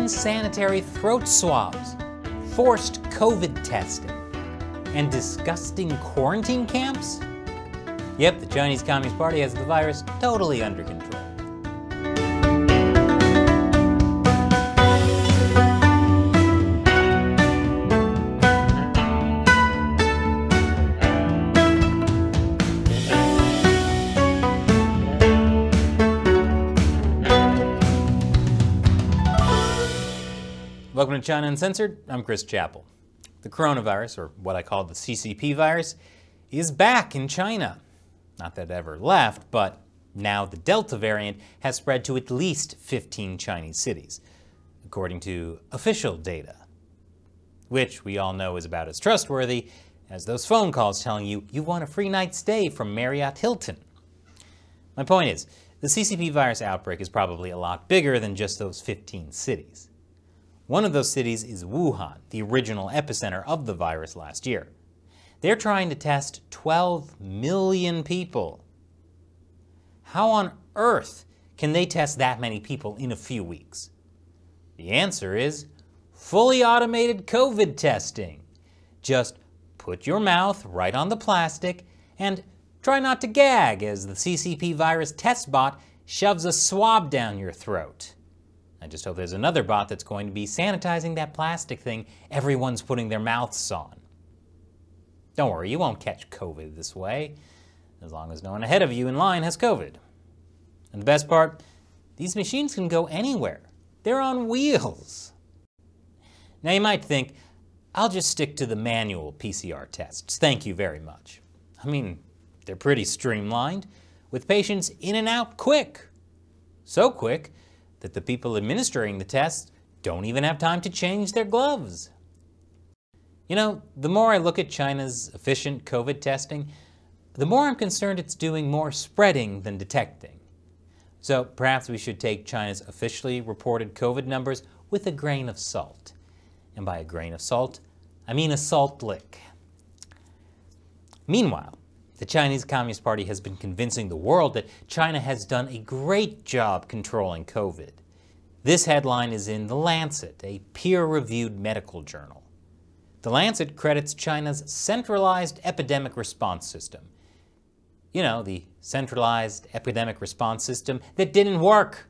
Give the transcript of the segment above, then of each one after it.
unsanitary throat swabs, forced COVID testing, and disgusting quarantine camps? Yep, the Chinese Communist Party has the virus totally under control. Welcome to China Uncensored. I'm Chris Chappell. The coronavirus, or what I call the CCP virus, is back in China. Not that it ever left, but now the Delta variant has spread to at least 15 Chinese cities, according to official data, which we all know is about as trustworthy as those phone calls telling you you want a free night stay from Marriott Hilton. My point is, the CCP virus outbreak is probably a lot bigger than just those 15 cities. One of those cities is Wuhan, the original epicenter of the virus last year. They're trying to test 12 million people. How on earth can they test that many people in a few weeks? The answer is fully automated COVID testing. Just put your mouth right on the plastic and try not to gag as the CCP virus test bot shoves a swab down your throat. I just hope there's another bot that's going to be sanitizing that plastic thing everyone's putting their mouths on. Don't worry, you won't catch COVID this way, as long as no one ahead of you in line has COVID. And the best part, these machines can go anywhere. They're on wheels. Now you might think, I'll just stick to the manual PCR tests. Thank you very much. I mean, they're pretty streamlined, with patients in and out quick. So quick that the people administering the tests don't even have time to change their gloves. You know, the more I look at China's efficient COVID testing, the more I'm concerned it's doing more spreading than detecting. So perhaps we should take China's officially reported COVID numbers with a grain of salt. And by a grain of salt, I mean a salt lick. Meanwhile, the Chinese Communist Party has been convincing the world that China has done a great job controlling COVID. This headline is in The Lancet, a peer-reviewed medical journal. The Lancet credits China's centralized epidemic response system. You know, the centralized epidemic response system that didn't work.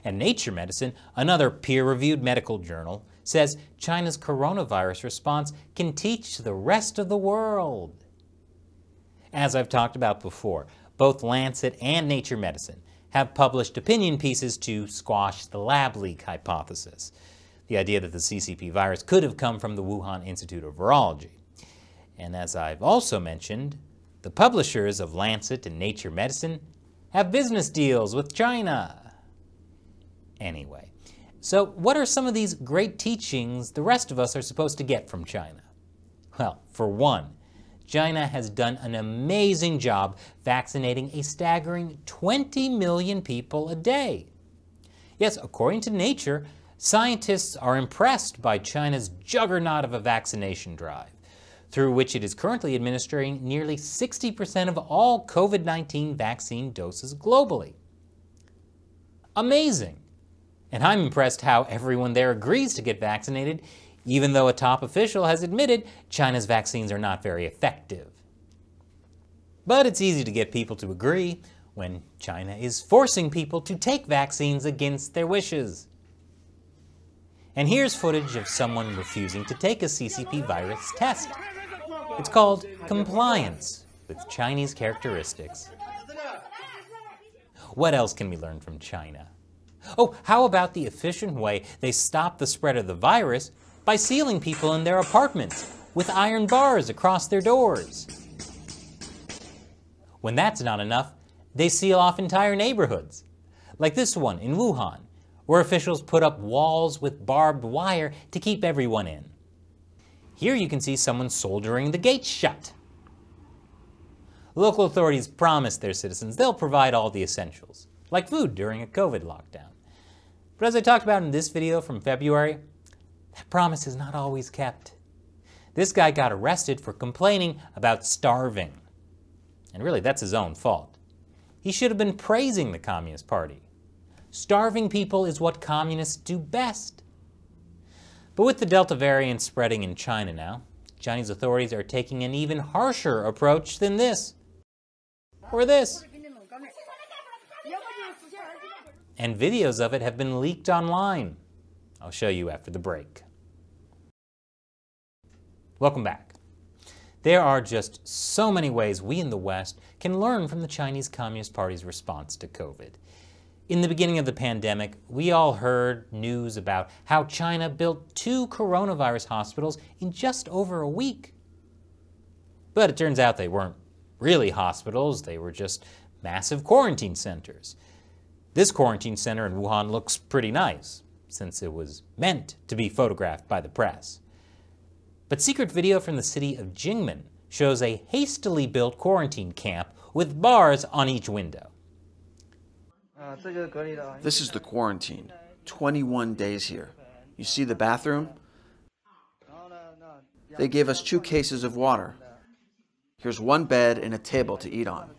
And Nature Medicine, another peer-reviewed medical journal, says China's coronavirus response can teach the rest of the world. As I've talked about before, both Lancet and Nature Medicine have published opinion pieces to squash the lab leak hypothesis, the idea that the CCP virus could have come from the Wuhan Institute of Virology. And as I've also mentioned, the publishers of Lancet and Nature Medicine have business deals with China. Anyway, so what are some of these great teachings the rest of us are supposed to get from China? Well, for one, China has done an amazing job vaccinating a staggering 20 million people a day. Yes, according to Nature, scientists are impressed by China's juggernaut of a vaccination drive, through which it is currently administering nearly 60% of all COVID-19 vaccine doses globally. Amazing! And I'm impressed how everyone there agrees to get vaccinated, even though a top official has admitted China's vaccines are not very effective. But it's easy to get people to agree when China is forcing people to take vaccines against their wishes. And here's footage of someone refusing to take a CCP virus test. It's called compliance with Chinese characteristics. What else can we learn from China? Oh, how about the efficient way they stop the spread of the virus by sealing people in their apartments with iron bars across their doors? When that's not enough, they seal off entire neighborhoods, like this one in Wuhan, where officials put up walls with barbed wire to keep everyone in. Here you can see someone soldering the gates shut. Local authorities promise their citizens they'll provide all the essentials, like food during a COVID lockdown. But as I talked about in this video from February, that promise is not always kept. This guy got arrested for complaining about starving. And really, that's his own fault. He should have been praising the Communist Party. starving people is what communists do best. But with the Delta variant spreading in China now, Chinese authorities are taking an even harsher approach than this. Or this. And videos of it have been leaked online. I'll show you after the break. Welcome back. There are just so many ways we in the West can learn from the Chinese Communist Party's response to COVID. In the beginning of the pandemic, we all heard news about how China built 2 coronavirus hospitals in just over a week. But it turns out they weren't really hospitals, they were just massive quarantine centers. This quarantine center in Wuhan looks pretty nice, since it was meant to be photographed by the press. But secret video from the city of Jingmen shows a hastily built quarantine camp with bars on each window. This is the quarantine. 21 days here. You see the bathroom? They gave us 2 cases of water. Here's 1 bed and a table to eat on.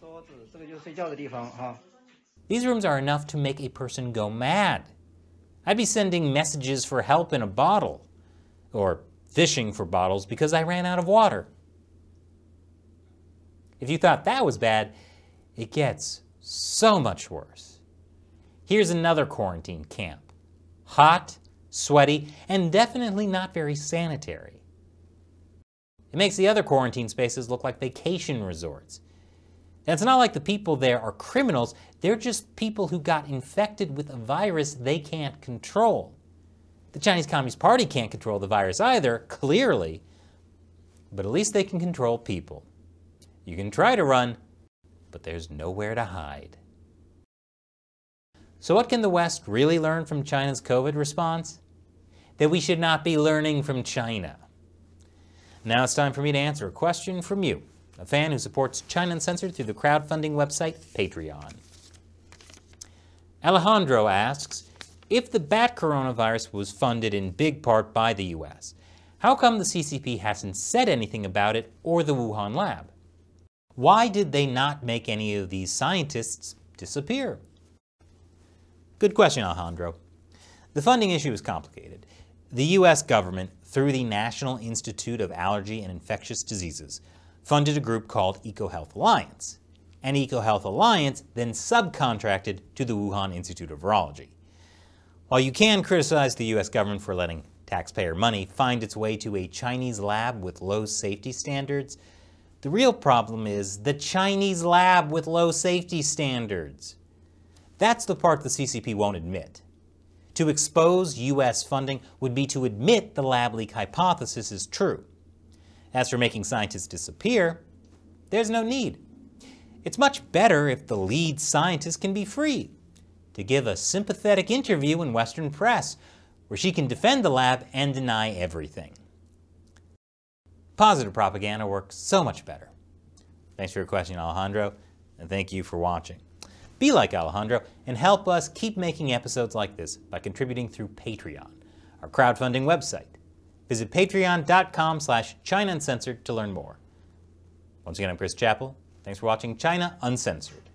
These rooms are enough to make a person go mad. I'd be sending messages for help in a bottle, or fishing for bottles because I ran out of water. If you thought that was bad, it gets so much worse. Here's another quarantine camp. Hot, sweaty, and definitely not very sanitary. It makes the other quarantine spaces look like vacation resorts. And it's not like the people there are criminals, they're just people who got infected with a virus they can't control. The Chinese Communist Party can't control the virus either, clearly, but at least they can control people. You can try to run, but there's nowhere to hide. So what can the West really learn from China's COVID response? That we should not be learning from China. Now it's time for me to answer a question from you, a fan who supports China Uncensored through the crowdfunding website Patreon. Alejandro asks, if the bat coronavirus was funded in big part by the US, how come the CCP hasn't said anything about it or the Wuhan lab? Why did they not make any of these scientists disappear? Good question, Alejandro. The funding issue is complicated. The US government, through the National Institute of Allergy and Infectious Diseases, funded a group called EcoHealth Alliance, and EcoHealth Alliance then subcontracted to the Wuhan Institute of Virology. While you can criticize the US government for letting taxpayer money find its way to a Chinese lab with low safety standards, the real problem is the Chinese lab with low safety standards. That's the part the CCP won't admit. To expose US funding would be to admit the lab leak hypothesis is true. As for making scientists disappear, there's no need. It's much better if the lead scientist can be free to give a sympathetic interview in Western press where she can defend the lab and deny everything. Positive propaganda works so much better. Thanks for your question, Alejandro, and thank you for watching. Be like Alejandro and help us keep making episodes like this by contributing through Patreon, our crowdfunding website. Visit patreon.com/China Uncensored to learn more. Once again, I'm Chris Chappell. Thanks for watching China Uncensored.